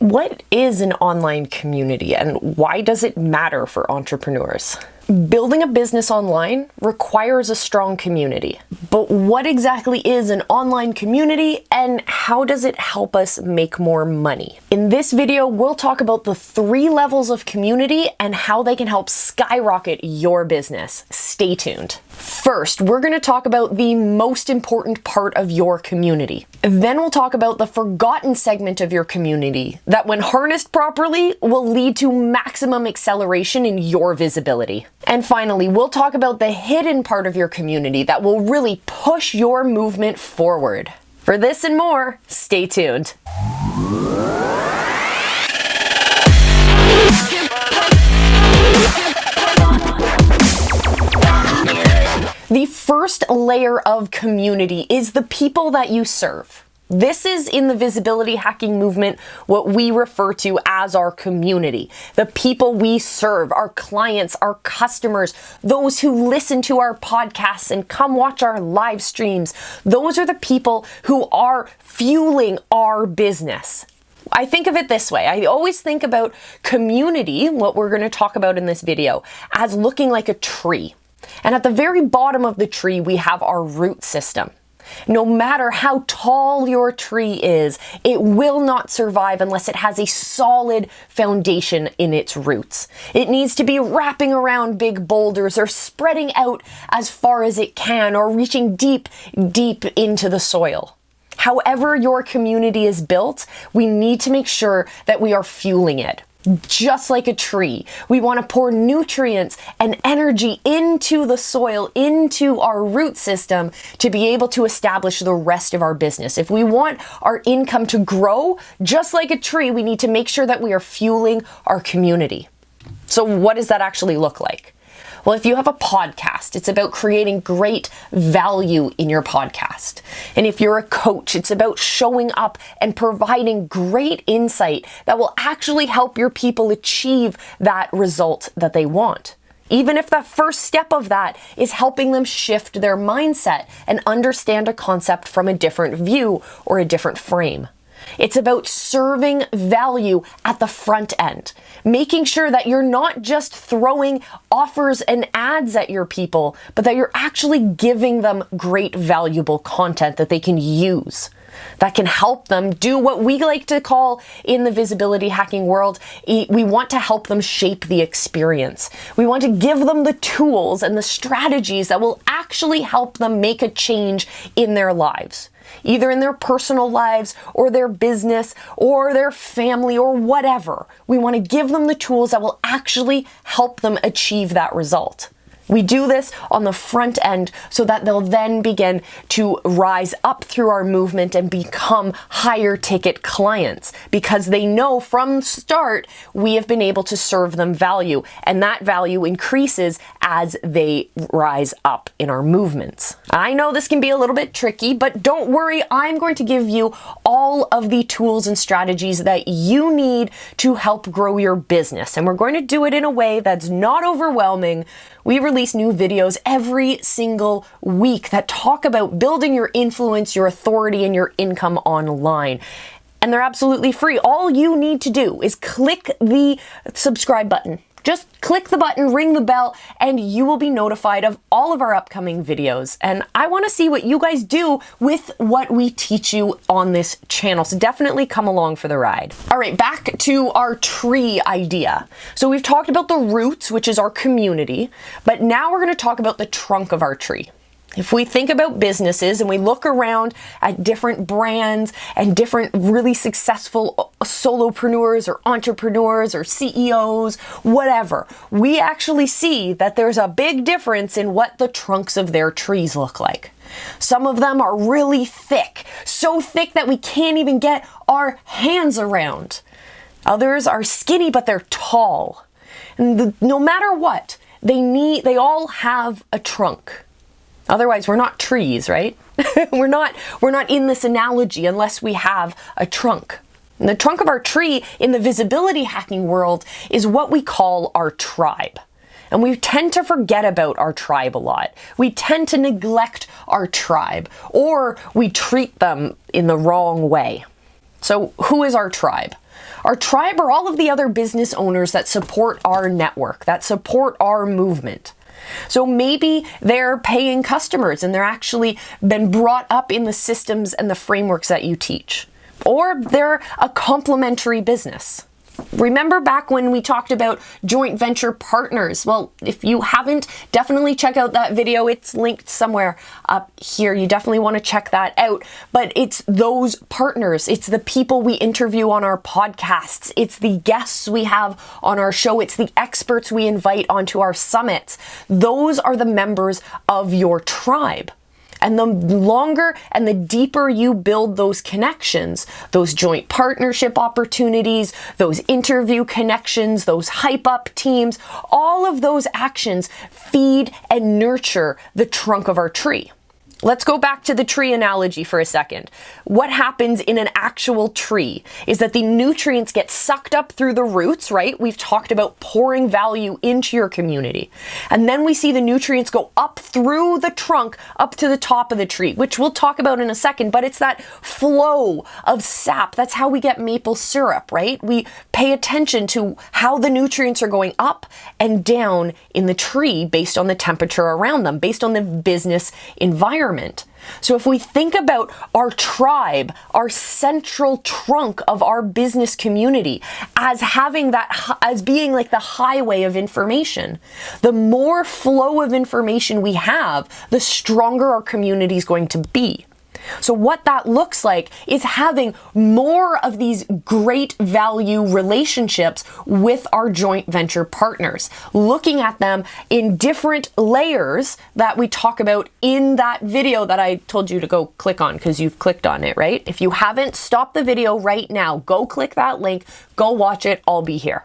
What is an online community and why does it matter for entrepreneurs? Building a business online requires a strong community. But what exactly is an online community and how does it help us make more money? In this video, we'll talk about the 3 levels of community and how they can help skyrocket your business. Stay tuned. First, we're going to talk about the most important part of your community. Then we'll talk about the forgotten segment of your community that, when harnessed properly, will lead to maximum acceleration in your visibility. And finally, we'll talk about the hidden part of your community that will really push your movement forward. For this and more, stay tuned. The first layer of community is the people that you serve. This is, in the visibility hacking movement, what we refer to as our community. The people we serve, our clients, our customers, those who listen to our podcasts and come watch our live streams. Those are the people who are fueling our business. I think of it this way. I always think about community, what we're going to talk about in this video, as looking like a tree. And at the very bottom of the tree, we have our root system. No matter how tall your tree is, it will not survive unless it has a solid foundation in its roots. It needs to be wrapping around big boulders or spreading out as far as it can or reaching deep, deep into the soil. However your community is built, we need to make sure that we are fueling it. Just like a tree, we want to pour nutrients and energy into the soil, into our root system to be able to establish the rest of our business. If we want our income to grow, just like a tree, we need to make sure that we are fueling our community. So what does that actually look like? Well, if you have a podcast, it's about creating great value in your podcast. And if you're a coach, it's about showing up and providing great insight that will actually help your people achieve that result that they want. Even if the first step of that is helping them shift their mindset and understand a concept from a different view or a different frame. It's about serving value at the front end, making sure that you're not just throwing offers and ads at your people, but that you're actually giving them great, valuable content that they can use, that can help them do what we like to call in the visibility hacking world, we want to help them shape the experience. We want to give them the tools and the strategies that will actually help them make a change in their lives. Either in their personal lives or their business or their family or whatever. We want to give them the tools that will actually help them achieve that result. We do this on the front end so that they'll then begin to rise up through our movement and become higher ticket clients because they know from the start we have been able to serve them value, and that value increases as they rise up in our movements. I know this can be a little bit tricky, but don't worry, I'm going to give you all of the tools and strategies that you need to help grow your business, and we're going to do it in a way that's not overwhelming. We release new videos every single week that talk about building your influence, your authority, and your income online. And they're absolutely free. All you need to do is click the subscribe button. Just click the button, ring the bell, and you will be notified of all of our upcoming videos. And I want to see what you guys do with what we teach you on this channel. So definitely come along for the ride. All right, back to our tree idea. So we've talked about the roots, which is our community, but now we're going to talk about the trunk of our tree. If we think about businesses and we look around at different brands and different really successful solopreneurs or entrepreneurs or CEOs, whatever, we actually see that there's a big difference in what the trunks of their trees look like. Some of them are really thick, so thick that we can't even get our hands around. Others are skinny, but they're tall. And no matter what, they all have a trunk. Otherwise, we're not trees, right? we're not in this analogy unless we have a trunk. And the trunk of our tree in the visibility hacking world is what we call our tribe. And we tend to forget about our tribe a lot. We tend to neglect our tribe, or we treat them in the wrong way. So who is our tribe? Our tribe are all of the other business owners that support our network, that support our movement. So maybe they're paying customers and they're actually been brought up in the systems and the frameworks that you teach. Or they're a complementary business. Remember back when we talked about joint venture partners? Well, if you haven't, definitely check out that video. It's linked somewhere up here. You definitely want to check that out. But it's those partners. It's the people we interview on our podcasts. It's the guests we have on our show. It's the experts we invite onto our summits. Those are the members of your tribe. And the longer and the deeper you build those connections, those joint partnership opportunities, those interview connections, those hype up teams, all of those actions feed and nurture the trunk of our tree. Let's go back to the tree analogy for a second. What happens in an actual tree is that the nutrients get sucked up through the roots, right? We've talked about pouring value into your community. And then we see the nutrients go up through the trunk, up to the top of the tree, which we'll talk about in a second, but it's that flow of sap. That's how we get maple syrup, right? We pay attention to how the nutrients are going up and down in the tree based on the temperature around them, based on the business environment. So if we think about our tribe, our central trunk of our business community as having that, as being like the highway of information, the more flow of information we have, the stronger our community is going to be. So what that looks like is having more of these great value relationships with our joint venture partners, looking at them in different layers that we talk about in that video that I told you to go click on because you've clicked on it, right? If you haven't, stop the video right now. Go click that link. Go watch it. I'll be here.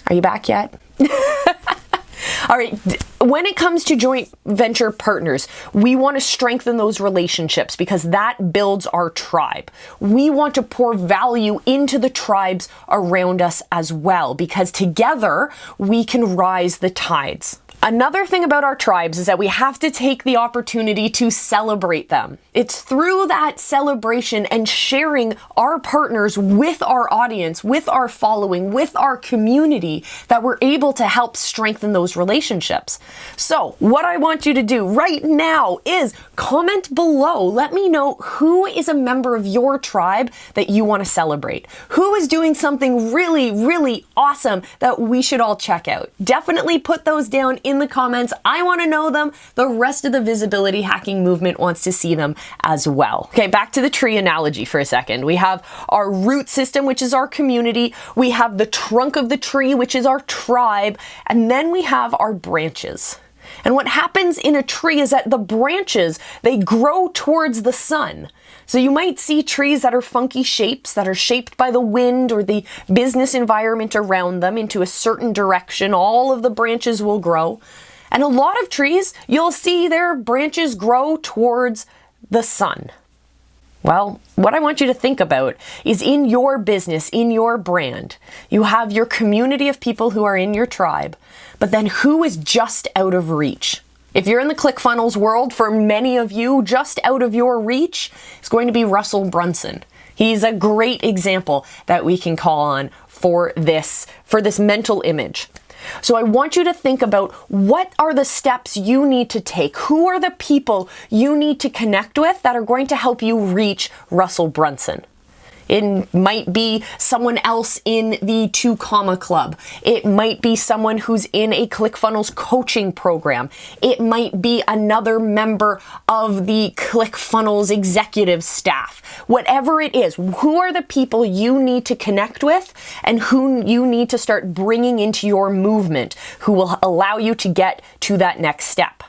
Are you back yet? All right, when it comes to joint venture partners, we want to strengthen those relationships because that builds our tribe. We want to pour value into the tribes around us as well because together we can rise the tides. Another thing about our tribes is that we have to take the opportunity to celebrate them. It's through that celebration and sharing our partners with our audience, with our following, with our community that we're able to help strengthen those relationships. So what I want you to do right now is comment below. Let me know who is a member of your tribe that you want to celebrate. Who is doing something really, really awesome that we should all check out. Definitely put those down in the comments. I want to know them. The rest of the visibility hacking movement wants to see them as well. Okay, back to the tree analogy for a second. We have our root system, which is our community. We have the trunk of the tree, which is our tribe. And then we have our branches. And what happens in a tree is that the branches, they grow towards the sun. So you might see trees that are funky shapes, that are shaped by the wind or the business environment around them into a certain direction. All of the branches will grow. And a lot of trees, you'll see their branches grow towards the sun. Well, what I want you to think about is in your business, in your brand, you have your community of people who are in your tribe, but then who is just out of reach? If you're in the ClickFunnels world, for many of you, just out of your reach is going to be Russell Brunson. He's a great example that we can call on for this mental image. So I want you to think about what are the steps you need to take? Who are the people you need to connect with that are going to help you reach Russell Brunson? It might be someone else in the 2 Comma Club. It might be someone who's in a ClickFunnels coaching program. It might be another member of the ClickFunnels executive staff. Whatever it is, who are the people you need to connect with and who you need to start bringing into your movement who will allow you to get to that next step?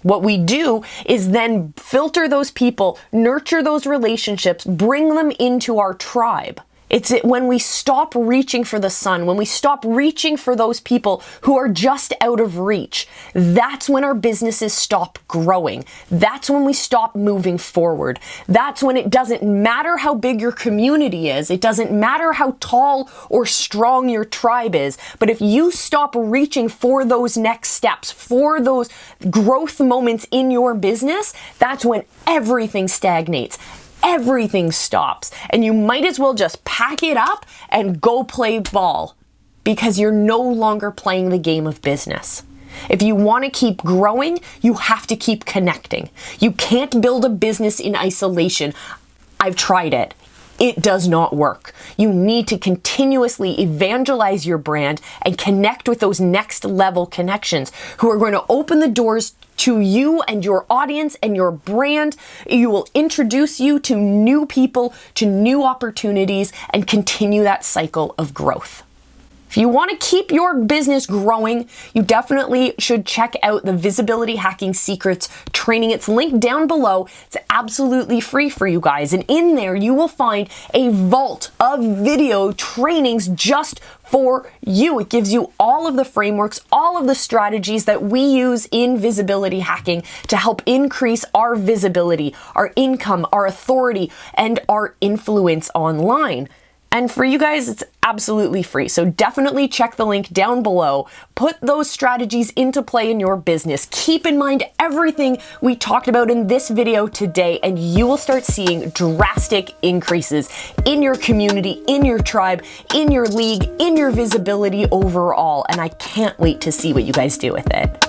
What we do is then filter those people, nurture those relationships, bring them into our tribe. It's when we stop reaching for the sun, when we stop reaching for those people who are just out of reach, that's when our businesses stop growing. That's when we stop moving forward. That's when it doesn't matter how big your community is. It doesn't matter how tall or strong your tribe is. But if you stop reaching for those next steps, for those growth moments in your business, that's when everything stagnates. everything stops. And you might as well just pack it up and go play ball, because you're no longer playing the game of business. If you want to keep growing, you have to keep connecting. You can't build a business in isolation. I've tried it. It does not work. You need to continuously evangelize your brand and connect with those next level connections who are going to open the doors to you and your audience and your brand. You will introduce you to new people, to new opportunities, and continue that cycle of growth. If you want to keep your business growing, you definitely should check out the Visibility Hacking Secrets training. It's linked down below. It's absolutely free for you guys. And in there, you will find a vault of video trainings just for you. It gives you all of the frameworks, all of the strategies that we use in visibility hacking to help increase our visibility, our income, our authority, and our influence online. And for you guys, it's absolutely free. So definitely check the link down below. Put those strategies into play in your business. Keep in mind everything we talked about in this video today, and you will start seeing drastic increases in your community, in your tribe, in your league, in your visibility overall. And I can't wait to see what you guys do with it.